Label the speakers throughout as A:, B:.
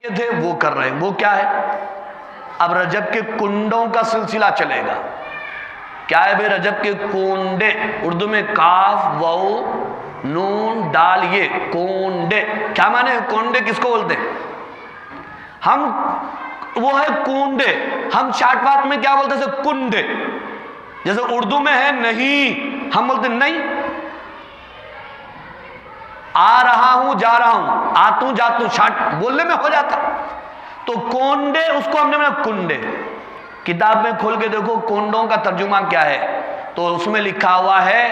A: تھے وہ کر رہے ہیں. وہ کیا ہے؟ اب رجب کے کنڈوں کا سلسلہ چلے گا. کیا ہے بھئی رجب کے کونڈے؟ اردو میں کاف واو نون ڈال یہ کونڈے. کیا معنی ہے کونڈے؟ کس کو بولتے ہیں ہم؟ وہ ہے کونڈے. ہم شارٹ بات میں کیا بولتے ہیں؟ کنڈے. جیسے اردو میں ہے نہیں، ہم بولتے ہیں نہیں. آ رہا ہوں جا رہا ہوں، آتوں جاتوں، شارٹ بولنے میں ہو جاتا. تو کونڈے اس کو ہم نے بولا کنڈے. کتاب میں کھول کے دیکھو کونڈوں کا ترجمہ کیا ہے، تو اس میں لکھا ہوا ہے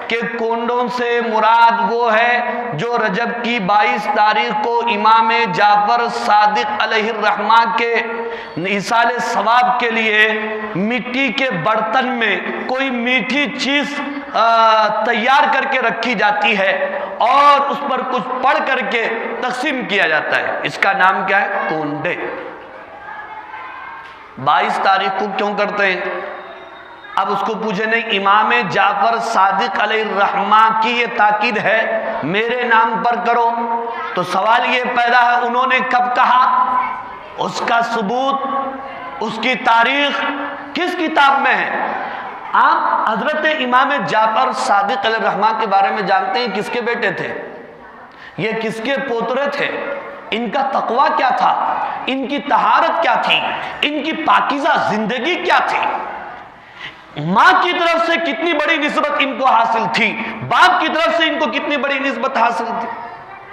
A: کہ کونڈوں سے مراد وہ ہے جو رجب کی 22 تاریخ کو امام جعفر صادق علیہ الرحمہ کے ایصال ثواب کے لیے مٹی کے برتن میں کوئی میٹھی چیز تیار کر کے رکھی جاتی ہے اور اس پر کچھ پڑھ کر کے تقسیم کیا جاتا ہے. اس کا نام کیا ہے؟ کونڈے. 22 تاریخ کو کیوں کرتے ہیں؟ اب اس کو پوچھے نہیں، امام جعفر صادق علیہ الرحمہ کی یہ تاکید ہے میرے نام پر کرو. تو سوال یہ پیدا ہے انہوں نے کب کہا؟ اس کا ثبوت، اس کی تاریخ کس کتاب میں ہے؟ آپ حضرت امام جعفر صادق علیہ الرحمہ کے بارے میں جانتے ہیں کس کے بیٹے تھے؟ یہ کس کے پوترے تھے؟ ان کا تقوی کیا تھا؟ ان کی طہارت کیا تھی؟ ان کی پاکیزہ زندگی کیا تھی؟ ماں کی طرف سے کتنی بڑی نسبت ان کو حاصل تھی؟ باپ کی طرف سے ان کو کتنی بڑی نسبت حاصل تھی؟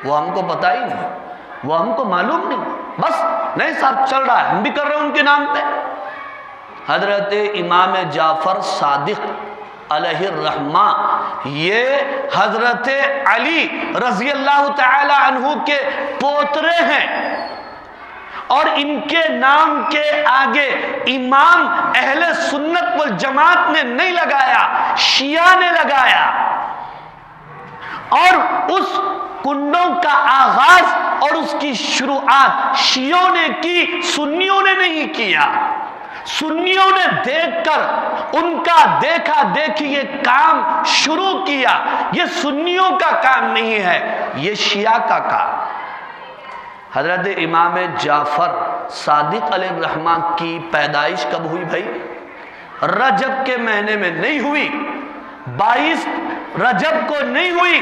A: وہ ہم کو پتہ ہی نہیں، وہ ہم کو معلوم نہیں. بس نہیں صاحب چل رہا ہے، ہم بھی کر رہے ہیں ان کے نام پہ. حضرت امام جعفر صادق علیہ الرحمہ یہ حضرت علی رضی اللہ تعالی عنہ کے پوترے ہیں، اور ان کے نام کے آگے امام اہل سنت والجماعت نے نہیں لگایا، شیعہ نے لگایا. اور اس کنڈوں کا آغاز اور اس کی شروعات شیعوں نے کی، سنیوں نے نہیں کیا. سنیوں نے دیکھ کر ان کا دیکھا دیکھی یہ کام شروع کیا. یہ سنیوں کا کام نہیں ہے، یہ شیعہ کا کام. حضرت امام جعفر صادق علیہ الرحمہ کی پیدائش کب ہوئی بھائی؟ رجب کے مہینے میں نہیں ہوئی، 22 رجب کو نہیں ہوئی.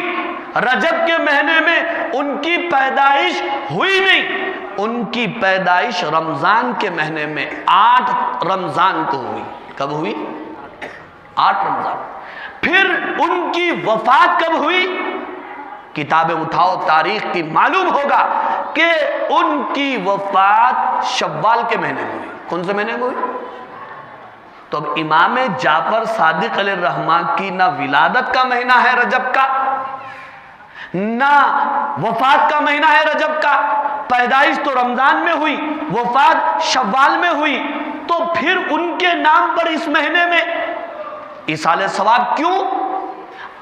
A: رجب کے مہینے میں ان کی پیدائش ہوئی نہیں. ان کی پیدائش رمضان کے مہینے میں 8 رمضان کو ہوئی. کب ہوئی؟ 8 رمضان. پھر ان کی وفات کب ہوئی؟ کتابیں اٹھاؤ تاریخ کی، معلوم ہوگا کہ ان کی وفات شوال کے مہینے میں ہوئی. کون سے مہینے میں ہوئی؟ تو اب امام جعفر صادق علیہ الرحمہ کی نہ ولادت کا مہینہ ہے رجب کا، نہ وفات کا مہینہ ہے رجب کا. پیدائش تو رمضان میں ہوئی، وفات شوال میں ہوئی. تو پھر ان کے نام پر اس مہینے میں ایصال ثواب کیوں؟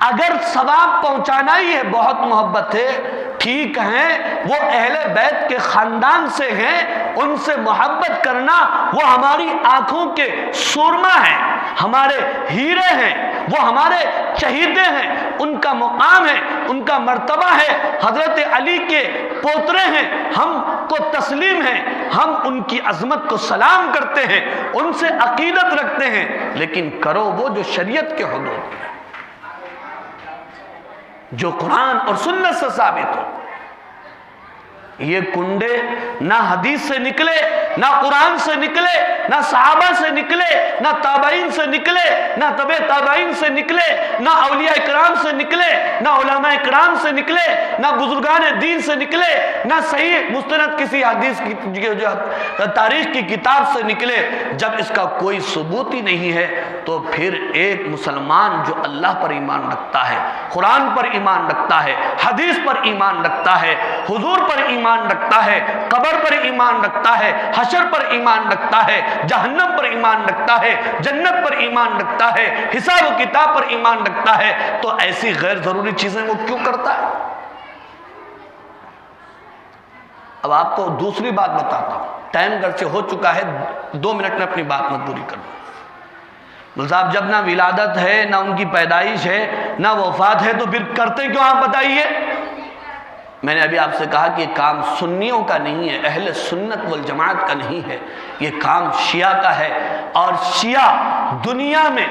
A: اگر ثواب پہنچانا ہی ہے، بہت محبت ہے، ٹھیک ہیں، وہ اہل بیت کے خاندان سے ہیں، ان سے محبت کرنا وہ ہماری آنکھوں کے سرما ہیں، ہمارے ہیرے ہیں، وہ ہمارے چہیتے ہیں، ان کا مقام ہے، ان کا مرتبہ ہے. حضرت علی کے پوترے ہیں، ہم کو تسلیم ہیں، ہم ان کی عظمت کو سلام کرتے ہیں، ان سے عقیدت رکھتے ہیں. لیکن کرو وہ جو شریعت کے حدود میں، جو قرآن اور سنت سے ثابت ہو. یہ کنڈے نہ حدیث سے نکلے، نہ قرآن سے نکلے، نہ صحابہ سے نکلے، نہ تابعین سے نکلے، نہ تبع تابعین سے نکلے، نہ اولیاء کرام سے نکلے، نہ علماء کرام سے نکلے، نہ بزرگان دین سے نکلے، نہ صحیح مستند کسی حدیث کی جو تاریخ کی کتاب سے نکلے. جب اس کا کوئی ثبوت ہی نہیں ہے تو پھر ایک مسلمان جو اللہ پر ایمان رکھتا ہے، قرآن پر ایمان رکھتا ہے، حدیث پر ایمان رکھتا ہے، حضور پر ایمان رکھتا ہے، قبر پر ایمان رکھتا ہے، حشر پر ایمان رکھتا ہے، جہنم پر ایمان رکھتا ہے، جنت پر ایمان رکھتا ہے، حساب و کتاب پر ایمان رکھتا ہے، تو ایسی غیر ضروری چیزیں وہ کیوں کرتا ہے؟ اب آپ کو دوسری بات بتاتا ہوں، ٹائم گرچہ ہو چکا ہے، 2 منٹ میں اپنی بات میں پوری کر دوں. مول صاحب جب نہ ولادت ہے، نہ ان کی پیدائش ہے، نہ وفات ہے، تو پھر کرتے کیوں آپ بتائیے؟ میں نے ابھی آپ سے کہا کہ یہ کام سنیوں کا نہیں ہے، اہل سنت والجماعت کا نہیں ہے، یہ کام شیعہ کا ہے۔ اور شیعہ دنیا میں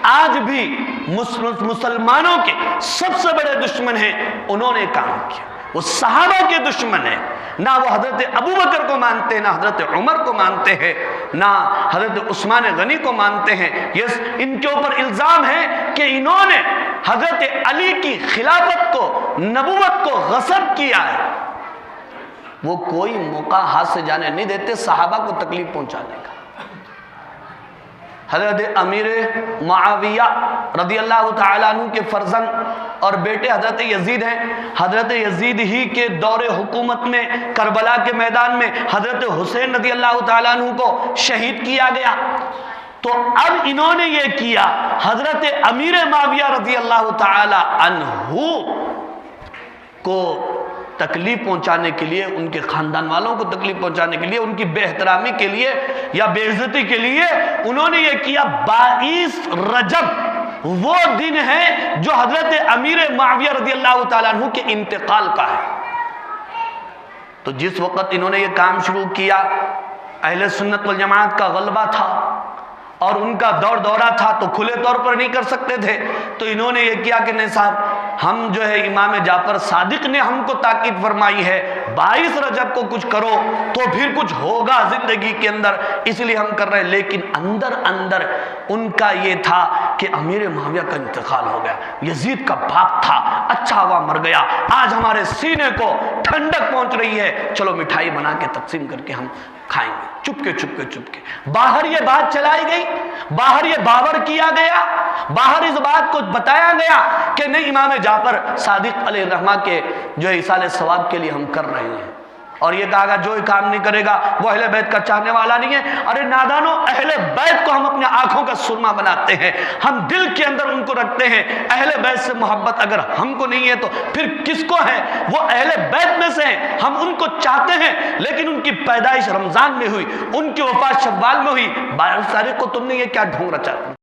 A: آج بھی مسلمانوں کے سب سے بڑے دشمن ہیں، انہوں نے کام کیا، وہ صحابہ کے دشمن ہیں، نہ وہ حضرت ابوبکر کو مانتے ہیں، نہ حضرت عمر کو مانتے ہیں، نہ حضرت عثمان غنی کو مانتے ہیں۔ یہ ان کے اوپر الزام ہے کہ انہوں نے حضرت علی کی خلافت کو، نبوت کو غصب کیا ہے۔ وہ کوئی موقع ہاتھ سے جانے نہیں دیتے صحابہ کو تکلیف پہنچانے کا۔ حضرت امیر معاویہ رضی اللہ تعالیٰ عنہ کے فرزند اور بیٹے حضرت یزید ہیں۔ حضرت یزید ہی کے دور حکومت میں کربلا کے میدان میں حضرت حسین رضی اللہ تعالیٰ عنہ کو شہید کیا گیا۔ تو اب انہوں نے یہ کیا، حضرت امیر معاویہ رضی اللہ تعالیٰ عنہ کو تکلیف پہنچانے کے لیے، ان کے خاندان والوں کو تکلیف پہنچانے کے لیے، ان کی بے احترامی کے لیے یا بے عزتی کے لیے انہوں نے یہ کیا۔ 22 رجب وہ دن ہے جو حضرت امیر معاویہ رضی اللہ تعالیٰ عنہ کے انتقال کا ہے۔ تو جس وقت انہوں نے یہ کام شروع کیا، اہل سنت والجماعت کا غلبہ تھا اور ان کا دور دورہ تھا، تو کھلے طور پر نہیں کر سکتے تھے، تو انہوں نے یہ کیا کہ نہیں صاحب، ہم جو ہے امام جعفر صادق نے ہم کو تاکید فرمائی ہے 22 رجب کو کچھ کرو تو پھر کچھ ہوگا زندگی کے اندر، اس لیے ہم کر رہے ہیں۔ لیکن اندر اندر ان کا یہ تھا کہ امیر معاویہ کا انتقال ہو گیا، یزید کا باپ تھا، اچھا ہوا مر گیا، آج ہمارے سینے کو ٹھنڈک پہنچ رہی ہے، چلو مٹھائی بنا کے تقسیم کر کے ہم کھائیں گے۔ چپکے چپکے چپکے باہر یہ بات چلائی گئی، باہر یہ باور کیا گیا، باہر اس بات کو بتایا گیا کہ نہیں، امام جعفر صادق علیہ الرحمہ کے جو ایصال ثواب کے لیے ہم کر رہے ہیں، اور یہ کہا گا جو کام نہیں کرے گا وہ اہل بیت کا چاہنے والا نہیں ہے۔ ارے نادانو، اہل بیت کو ہم اپنے آنکھوں کا سرما بناتے ہیں، ہم دل کے اندر ان کو رکھتے ہیں۔ اہل بیت سے محبت اگر ہم کو نہیں ہے تو پھر کس کو ہے؟ وہ اہل بیت میں سے ہیں، ہم ان کو چاہتے ہیں، لیکن ان کی پیدائش رمضان میں ہوئی، ان کی وفات شوال میں ہوئی، 22 تاریخ کو تم نے یہ کیا ڈھونگ رچا؟